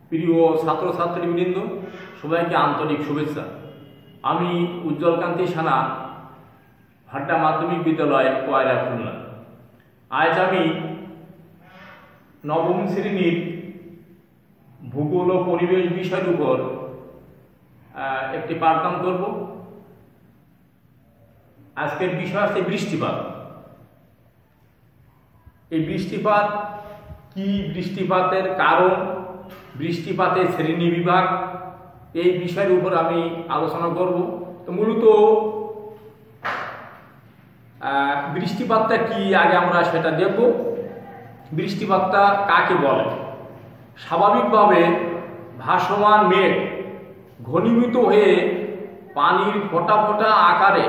প্রিয় ছাত্রছাত্রীবৃন্দ, সবাইকে আন্তরিক শুভেচ্ছা। আমি উজ্জ্বলকান্তি সানা, ভাড্ডা মাধ্যমিক বিদ্যালয়, কয়রা, খুলনা। আজ আমি নবম শ্রেণীর ভূগোল ও পরিবেশ বিষয়ের উপর একটি পাঠদান করব। আজকের বিষয় আছে বৃষ্টিপাত। এই বৃষ্টিপাত কি, বৃষ্টিপাতের কারণ, বৃষ্টিপাতের শ্রেণী বিভাগ, এই বিষয়ের উপর আমি আলোচনা করব। তো মূলত বৃষ্টিপাতটা কি আগে আমরা সেটা দেখব। বৃষ্টিপাতটা কাকে বলে? স্বাভাবিকভাবে ভাসমান মেঘ ঘনীভূত হয়ে পানির ফোঁটা ফোঁটা আকারে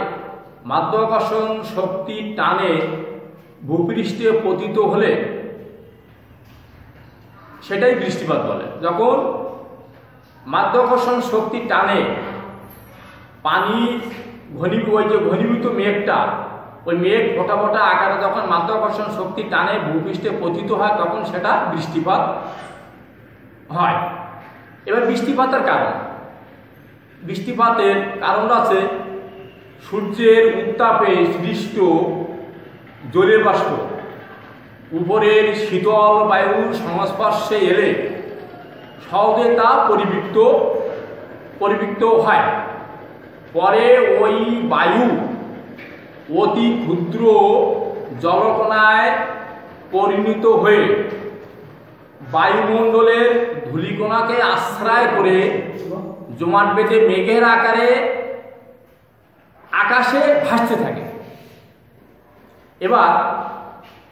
মাধ্যাকর্ষণ শক্তির টানে ভূপৃষ্ঠে পতিত হলে সেটাই বৃষ্টিপাত বলে। যখন মাধ্যাকর্ষণ শক্তির টানে পানি ঘনীভূত মেঘটা, ওই মেঘ ফোঁটা ফোঁটা আকারে যখন মাধ্যাকর্ষণ শক্তির টানে ভূপৃষ্ঠে পতিত হয়, তখন সেটা বৃষ্টিপাত হয়। এবার বৃষ্টিপাতের কারণ, বৃষ্টিপাতের কারণ আছে সূর্যের উত্তাপে সৃষ্ট জলীয় বাষ্প উপরের শীতল বায়ুর সংস্পর্শে এলে সহজে তা পরিবৃক্ত হয়। পরে ওই বায়ু অতি ক্ষুদ্র জলকণায় পরিণত হয়ে বায়ুমণ্ডলের ধূলিকণাকে আশ্রয় করে জমাট বেঁধে মেঘের আকারে আকাশে ভাসতে থাকে। এবার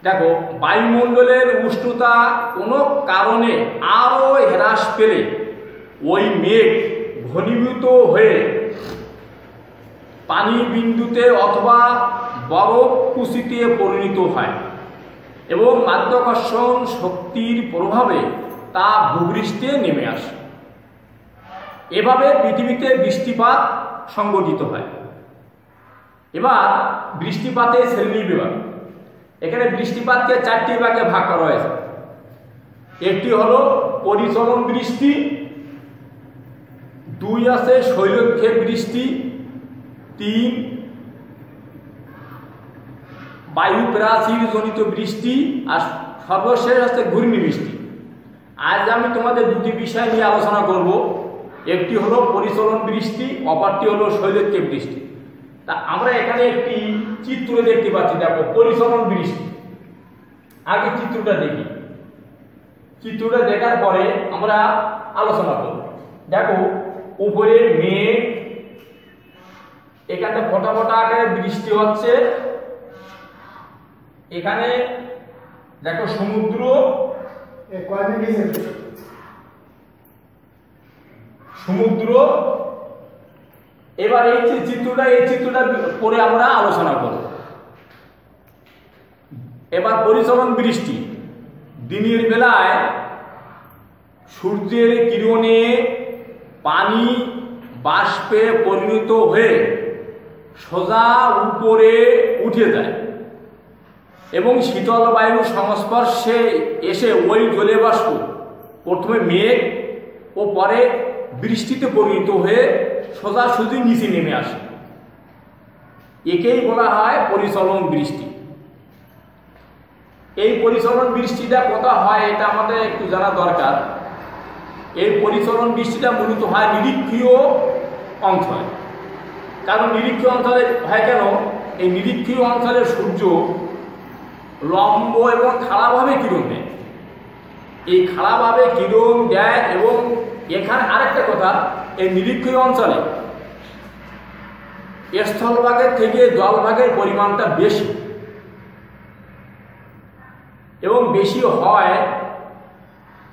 দেখো, বায়ুমণ্ডলের উষ্ণতা কোনো কারণে আরো হ্রাস পেলে ওই মেঘ ঘনীভূত হয়ে পানি বিন্দুতে অথবা বরফ কুচিতে পরিণত হয় এবং মাধ্যাকর্ষণ শক্তির প্রভাবে তা ভূপৃষ্ঠে নেমে আসে। এভাবে পৃথিবীতে বৃষ্টিপাত সংঘটিত হয়। এবার বৃষ্টিপাতের শ্রেণী বিভাগ। এখানে বৃষ্টিপাতকে চারটি ভাগে ভাগ করা হয়েছে। একটি হলো পরিচলন বৃষ্টি, দুই আছে শৈলক্ষেপ বৃষ্টি, তিন বায়ু প্রাচীর জনিত বৃষ্টি, আর সর্বশেষ আছে ঘূর্ণি বৃষ্টি। আজ আমি তোমাদের দুটি বিষয় নিয়ে আলোচনা করব। একটি হলো পরিচলন বৃষ্টি, অপরটি হলো শৈলক্ষেপ বৃষ্টি। তা আমরা এখানে একটি চিত্র দেখতে পাচ্ছি। দেখো, পরিচলন বৃষ্টি। আগে চিত্রটা দেখি, চিত্রটা দেখার পরে আমরা আলোচনা করব। দেখো, উপরে মেঘ, এখানে ফোঁটা ফোঁটা আকারে বৃষ্টি হচ্ছে। এখানে দেখো সমুদ্র, এবার এই চিত্রটা পরে আমরা আলোচনা করব। এবার পরিচলন বৃষ্টি। দিনের বেলায় সূর্যের কিরণে পানি বাষ্পে পরিণত হয়ে সোজা উপরে উঠে যায় এবং শীতল বায়ুর সংস্পর্শে এসে ওই জলীয় বাষ্প প্রথমে মেঘ ও পরে বৃষ্টিতে পরিণত হয়ে সোজাসুজি নিচে নেমে আসে। একেই বলা হয় পরিচলন বৃষ্টি। এই পরিচলন বৃষ্টিটা কোথায় হয় এটা আমাদের একটু জানা দরকার। এই পরিচলন বৃষ্টিটা মূলত হয় নিরক্ষীয় অঞ্চলে। কারণ নিরক্ষীয় অঞ্চলে হয় কেন? এই নিরক্ষীয় অঞ্চলের সূর্য লম্ব এবং খাড়াভাবে কিরণ দেয়। এই খাড়াভাবে কিরণ দেয় এবং এখানে আরেকটা কথা, এই নিরক্ষীয় অঞ্চলে স্থলভাগের থেকে জলভাগের পরিমাণটা বেশি এবং বেশি হয়।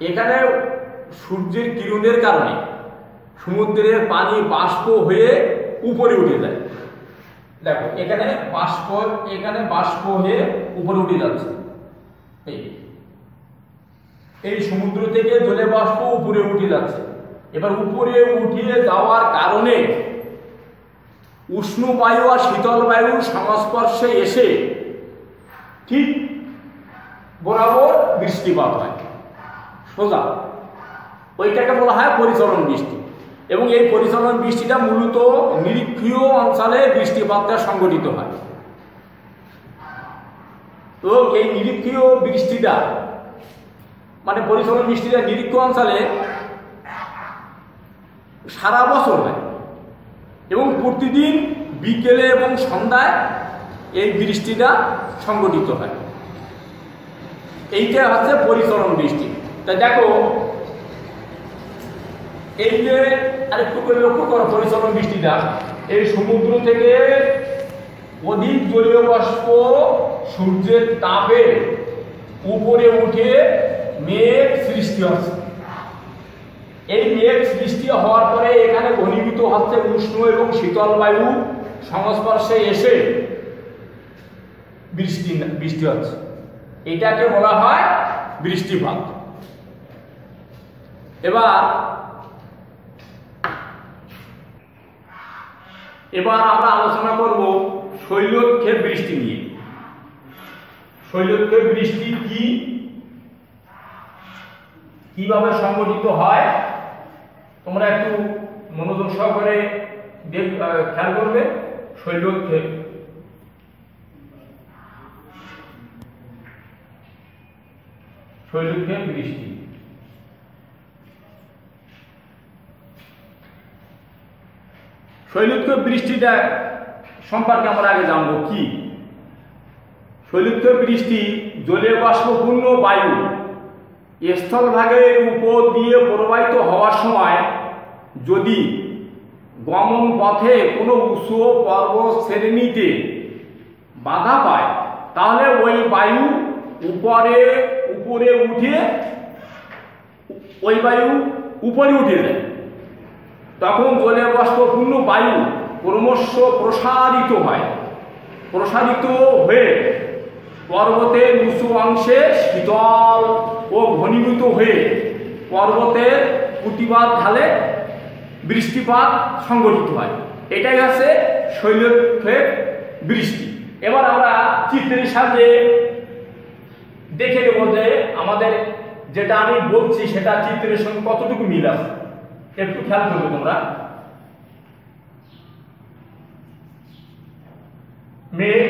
এখানে সূর্যের কিরণের কারণে সমুদ্রের পানি বাষ্প হয়ে উপরে উঠে যায়। দেখো, এখানে বাষ্প হয়ে উপরে উঠে যাচ্ছে। এই সমুদ্র থেকে জলে বাষ্প উপরে উঠে যাচ্ছে। এবার উপরে উঠিয়ে যাওয়ার কারণে উষ্ণ বায়ু আর শীতল বায়ুর সংস্পর্শে এসে ঠিক বরাবর বৃষ্টিপাত হয় সোজা। ওইটাকে বলা হয় পরিচলন বৃষ্টি। এবং এই পরিচলন বৃষ্টিটা মূলত নিরক্ষীয় অঞ্চলে বৃষ্টিপাতটা সংঘটিত হয়। তো এই নিরক্ষীয় বৃষ্টিটা মানে পরিচলন বৃষ্টিটা নিরক্ষীয় অঞ্চলে সারা বছর হয় এবং প্রতিদিন বিকেলে এবং সন্ধ্যায় এই বৃষ্টিটা সংঘটিত হয়। এইটা হচ্ছে পরিচলন বৃষ্টি। তাই দেখো এই যে আরেকটু করে লক্ষ্য করো, পরিচলন বৃষ্টিটা এই সমুদ্র থেকে অধিক জলীয় বাষ্প সূর্যের তাপে উপরে উঠে মেঘ সৃষ্টি হচ্ছে। এই মেঘ সৃষ্টি হওয়ার পরে এখানে ঘনীভূত হচ্ছে উষ্ণ এবং শীতল বায়ু সংস্পর্শে এসে বৃষ্টি হচ্ছে। এটাকে বলা হয় বৃষ্টিপাত। এবার আমরা আলোচনা করব শৈলক্ষেপ বৃষ্টি নিয়ে। শৈলক্ষেপ বৃষ্টি কিভাবে সংঘটিত হয় তোমরা একটু মনোযোগ সহকারে খেয়াল করবে। শৈলক্ষেপ বৃষ্টি শৈলক্ষেপ বৃষ্টিটা সম্পর্কে আমরা আগে জানবো কি। শৈলক্ষেপ বৃষ্টি জলীয় বাষ্পপূর্ণ বায়ু স্থলভাগের উপর দিয়ে প্রবাহিত হওয়ার সময় যদি গমন পথে কোনো উঁচু পর্বত শ্রেণীতে বাধা পায় তাহলে ওই বায়ু উপরে উঠে যায়। তখন জলীয় বাষ্পপূর্ণ বায়ু ক্রমশ প্রসারিত হয়ে পর্বতের উঁচু অংশে শীতল ও ঘনীভূত হয়ে পর্বতের প্রতিবাদ ঢালে বৃষ্টিপাত সংঘটিত হয়। এটাই হচ্ছে শৈলক্ষেপ বৃষ্টি। এবার আমরা চিত্রের সাথে দেখে নেব যে আমাদের যেটা আমি বলছি সেটা চিত্রের সঙ্গে কতটুকু মিল আছে। একটু খেয়াল করবে তোমরা। মেঘ,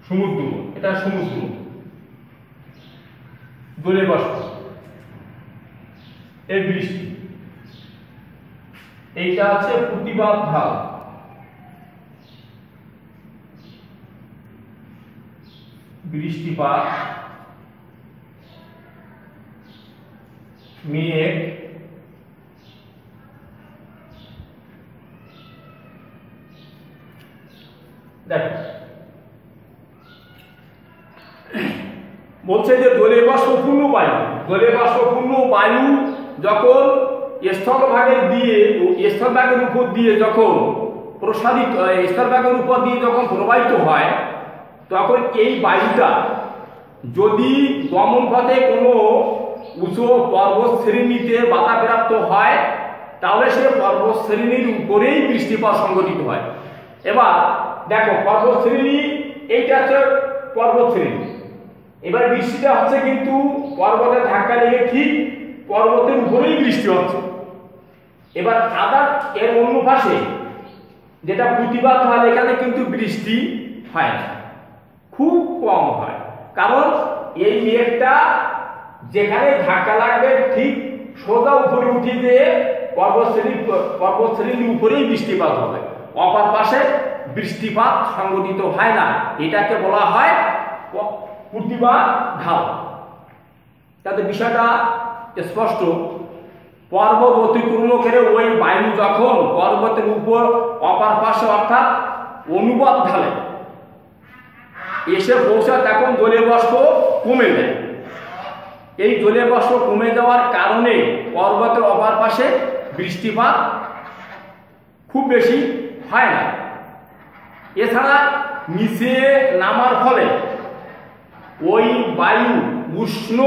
সমুদ্র, এটা সমুদ্র, জলীয় বাষ্প, এই বৃষ্টি, এইটা আছে প্রতিবাদ ঢাল। বৃষ্টিপাত, মেঘ, দেখো বলছে যে জলীয় বাষ্পপূর্ণ বায়ু যখন স্থলভাগের উপর দিয়ে যখন প্রবাহিত হয় তখন এই বায়ুটা যদি গমন পথে কোনো উঁচু পর্বত শ্রেণীতে বাধাপ্রাপ্ত হয় তাহলে সে পর্বত শ্রেণীর উপরেই বৃষ্টিপাত সংঘটিত হয়। এবার দেখো পর্বত শ্রেণী, এইটা হচ্ছে পর্বত শ্রেণী। এবার বৃষ্টিটা হচ্ছে কিন্তু পর্বতের ধাক্কা লেগে ঠিক পর্বতের উপরেই বৃষ্টি হচ্ছে। এবার আবার এর অন্য পাশে যেটা প্রতিবাদ হয় এখানে কিন্তু বৃষ্টি হয় না, খুব কম হয়। কারণ এই মেঘটা যেখানে ধাক্কা লাগবে ঠিক সোজা উপরে উঠে যেয়ে পর্বত শ্রেণীর উপরেই বৃষ্টিপাত হবে, অপর পাশে বৃষ্টিপাত সংঘটিত হয় না। এটাকে বলা হয় প্রতিবাদ ঢাল। তাতে বিষয়টা স্পষ্ট। পর্বত অতিক্রম করে ওই বায়ু যখন পর্বতের উপর অপর পাশে অর্থাৎ অনুবাদ ঢালে এসে পৌঁছায় তখন জলীয় বাষ্প কমে যায়। এই জলীয় বাষ্প কমে যাওয়ার কারণে পর্বতের অপর পাশে বৃষ্টিপাত খুব বেশি হয় না। এছাড়া নিচে নামার ফলে ওই বায়ু উষ্ণ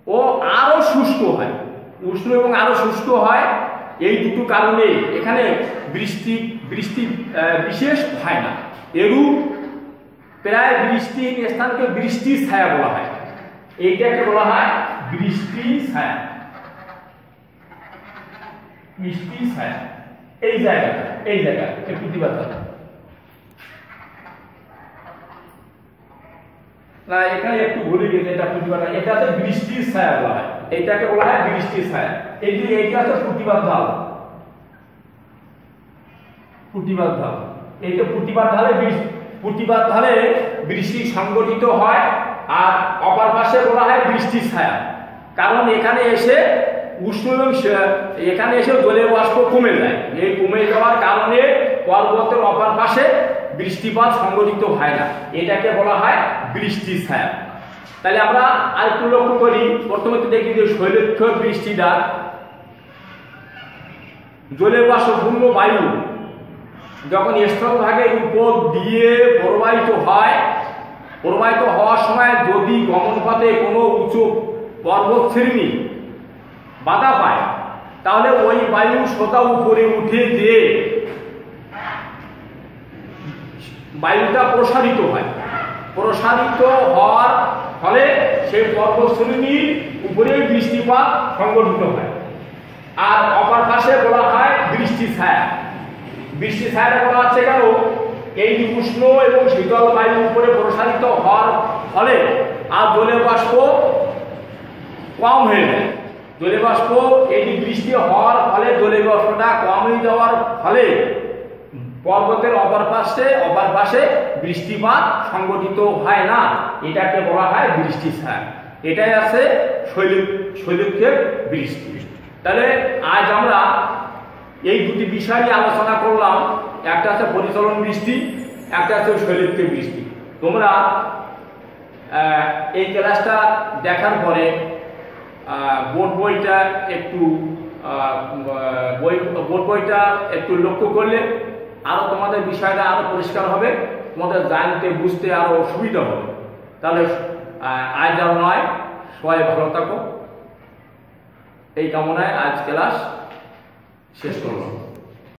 ও আরো শুষ্ক হয়, এই দুটো কারণে এখানে বৃষ্টি বিশেষ হয় না। এরূপ প্রায় বৃষ্টিহীন স্থানকে বৃষ্টির ছায়া বলা হয়। এইটাকে বলা হয় বৃষ্টির ছায়া। বৃষ্টির ছায়া এই জায়গাটা, এই জায়গা প্রতিবাদ না, এখানে একটু ভুলে গেছে, এটা প্রতিবাদ, এটা হচ্ছে বৃষ্টির ছায়া বলা হয়। এইটাকে বলা হয় বৃষ্টির ছায়া। এই যে এইটা হচ্ছে প্রতিবাদ ঢাল, প্রতিবাদ ঢাল। এইটা প্রতিবাদ ঢালে বৃষ্টি সংগঠিত হয়, আর অপর পাশে বলা হয় বৃষ্টির ছায়া। কারণ এখানে এসে উষ্ণ এবং এখানে এসে জলের বাষ্প কমে যায়। এই কমে যাওয়ার কারণে পর্বতের অপর পাশে বৃষ্টিপাত সংগঠিত হয় না, এটাকে বলা হয় বৃষ্টির ছায়া। তাহলে আমরা আরেকটু লক্ষ্য করি, প্রথমে দেখি যে শৈলক্ষর বৃষ্টিটা জলের বাষ্পপূর্ণ বায়ু যখন স্থলভাগের উপর দিয়ে প্রবাহিত হয়, প্রবাহিত হওয়ার সময় যদি গমনপথে কোনো উঁচু পর্বত শ্রেণী বাধা পায়, তাহলে ওই বায়ু সোজা উপরে উঠে যে বায়ুটা প্রসারিত হয়, প্রসারিত হওয়ার ফলে সেই পর্বতশ্রেণীর উপরে বৃষ্টিপাত সংগঠিত হয়। আর অপর পাশে বলা হয় বৃষ্টি ছায়া। বৃষ্টি ছায়াটা বলা হচ্ছে কেন, এই উষ্ণ এবং শীতল বায়ু উপরে প্রসারিত হওয়ার ফলে আর জলের বাষ্প কম হয়ে যায়। জলের বাষ্প এই বৃষ্টি হওয়ার ফলে জলের বাষ্পটা কম হয়ে যাওয়ার ফলে পর্বতের অপর পাশে বৃষ্টিপাত সংগঠিত হয় না, এটাকে বলা হয় বৃষ্টি ছায়া। এটাই আছে শৈলক্ষের বৃষ্টি। তাহলে আজ আমরা এই দুটি বিষয় নিয়ে আলোচনা করলাম, একটা আছে পরিচলন বৃষ্টি, একটা আছে শৈলক্ষের বৃষ্টি। তোমরা এই ক্লাসটা দেখার পরে বোর্ড বইটা একটু লক্ষ্য করলে আরো তোমাদের বিষয়টা আরো পরিষ্কার হবে, তোমাদের জানতে বুঝতে আরো সুবিধা হবে। তাহলে আজ আর নয়, সবাই ভালো থাকো, এই কামনায় আজ ক্লাস শেষ করলাম।